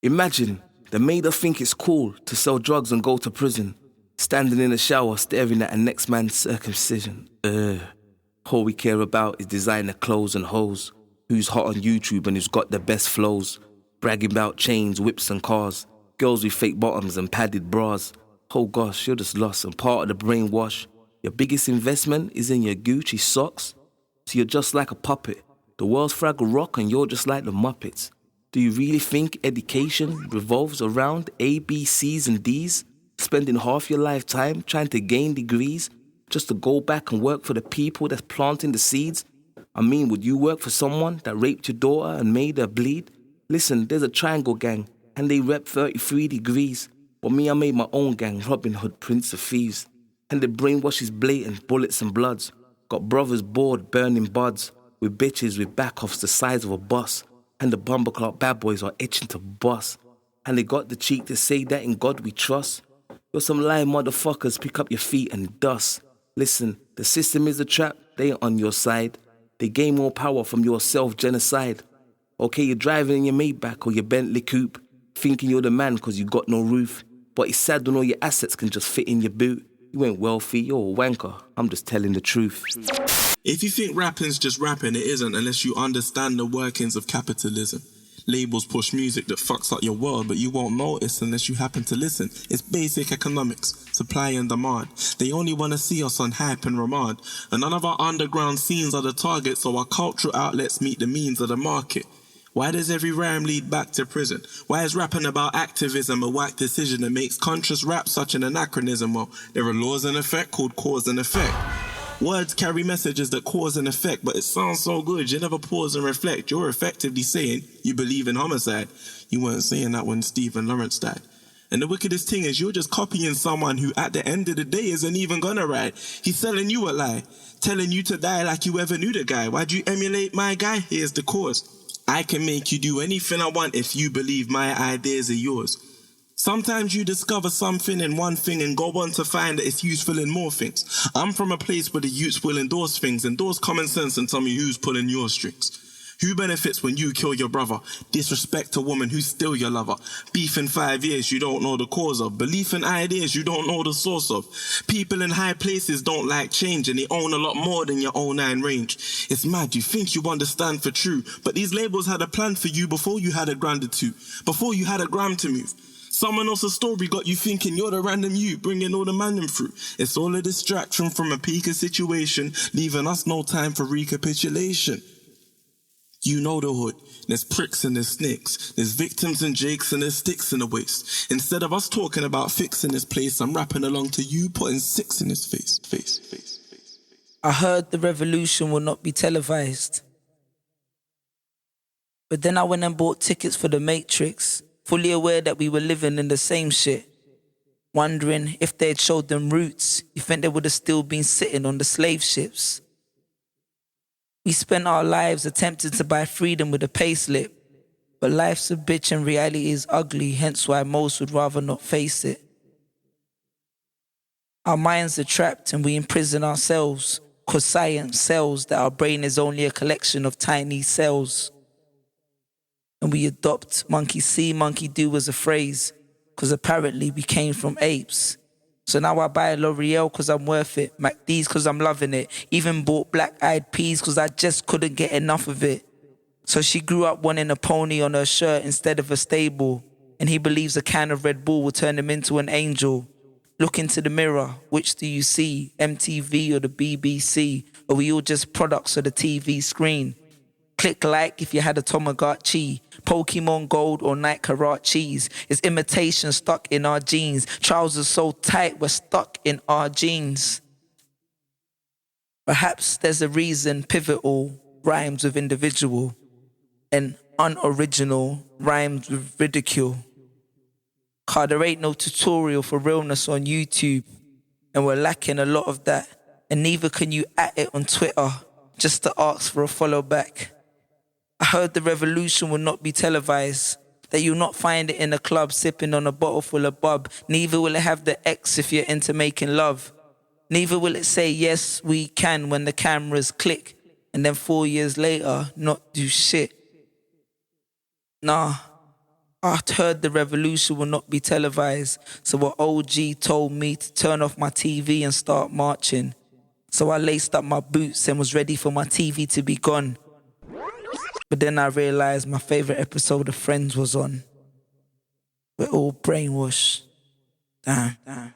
Imagine, they made her think it's cool to sell drugs and go to prison, standing in the shower staring at a next man's circumcision. All we care about is designer clothes and hoes, who's hot on YouTube and who's got the best flows, bragging about chains, whips and cars, girls with fake bottoms and padded bras. Oh gosh, you're just lost and part of the brainwash. Your biggest investment is in your Gucci socks, so you're just like a puppet. The world's Fraggle Rock and you're just like the Muppets. Do you really think education revolves around A, B, C's and D's? Spending half your lifetime trying to gain degrees just to go back and work for the people that's planting the seeds? I mean, would you work for someone that raped your daughter and made her bleed? Listen, there's a triangle gang and they rep 33 degrees. But me, I made my own gang, Robin Hood, Prince of Thieves. And the brainwash is blatant, bullets and bloods. Got brothers bored, burning buds, with bitches with back-offs the size of a bus. And the bumbleclot bad boys are itching to bust. And they got the cheek to say that in God we trust. You're some lying motherfuckers, pick up your feet and dust. Listen, the system is a trap, they ain't on your side. They gain more power from your self-genocide. Okay, you're driving in your Maybach or your Bentley coupe, thinking you're the man cause you got no roof. But it's sad when all your assets can just fit in your boot. You ain't wealthy, you're a wanker. I'm just telling the truth. If you think rapping's just rapping, it isn't unless you understand the workings of capitalism. Labels push music that fucks up your world, but you won't notice unless you happen to listen. It's basic economics, supply and demand. They only want to see us on hype and remand. And none of our underground scenes are the target, so our cultural outlets meet the means of the market. Why does every rhyme lead back to prison? Why is rapping about activism a whack decision that makes conscious rap such an anachronism? Well, there are laws in effect called cause and effect. Words carry messages that cause and effect, but it sounds so good, you never pause and reflect. You're effectively saying you believe in homicide. You weren't saying that when Stephen Lawrence died. And the wickedest thing is you're just copying someone who at the end of the day isn't even gonna ride. He's selling you a lie, telling you to die like you ever knew the guy. Why'd you emulate my guy? Here's the cause. I can make you do anything I want if you believe my ideas are yours. Sometimes you discover something in one thing and go on to find that it's useful in more things. I'm from a place where the youths will endorse things, endorse common sense and tell me who's pulling your strings. Who benefits when you kill your brother? Disrespect a woman who's still your lover. Beef in 5 years you don't know the cause of. Belief in ideas you don't know the source of. People in high places don't like change and they own a lot more than your 09 range. It's mad, you think you understand for true, but these labels had a plan for you before you had a grand or two, before you had a gram to move. Someone else's story got you thinking you're the random you, bringing all the manning through. It's all a distraction from a peak of situation, leaving us no time for recapitulation. You know the hood. There's pricks and there's snakes. There's victims and jakes and there's sticks in the waist. Instead of us talking about fixing this place, I'm rapping along to you putting 6 in his face. I heard the revolution will not be televised. But then I went and bought tickets for the Matrix, fully aware that we were living in the same shit. Wondering if they'd showed them roots, you think they would have still been sitting on the slave ships. We spent our lives attempting to buy freedom with a payslip, but life's a bitch and reality is ugly, hence why most would rather not face it. Our minds are trapped and we imprison ourselves, cause science sells that our brain is only a collection of tiny cells. And we adopt monkey see, monkey do as a phrase, cause apparently we came from apes. So now I buy L'Oreal cause I'm worth it, MacD's cause I'm loving it, even bought black-eyed peas cause I just couldn't get enough of it. So she grew up wanting a pony on her shirt instead of a stable, and he believes a can of Red Bull will turn him into an angel. Look into the mirror, which do you see, MTV or the BBC? Or are we all just products of the TV screen? Click like if you had a Tamagotchi, Pokemon Gold or Night Karachis. Is imitation stuck in our genes? Trousers so tight we're stuck in our jeans. Perhaps there's a reason pivotal rhymes with individual and unoriginal rhymes with ridicule. Cause there ain't no tutorial for realness on YouTube, and we're lacking a lot of that, and neither can you at it on Twitter just to ask for a follow back. I heard the revolution will not be televised, that you'll not find it in a club sipping on a bottle full of bub. Neither will it have the X if you're into making love. Neither will it say yes we can when the cameras click and then 4 years later not do shit. Nah, I heard the revolution will not be televised, so what OG told me to turn off my TV and start marching. So I laced up my boots and was ready for my TV to be gone. But then I realised my favourite episode of Friends was on. We're all brainwashed. Damn.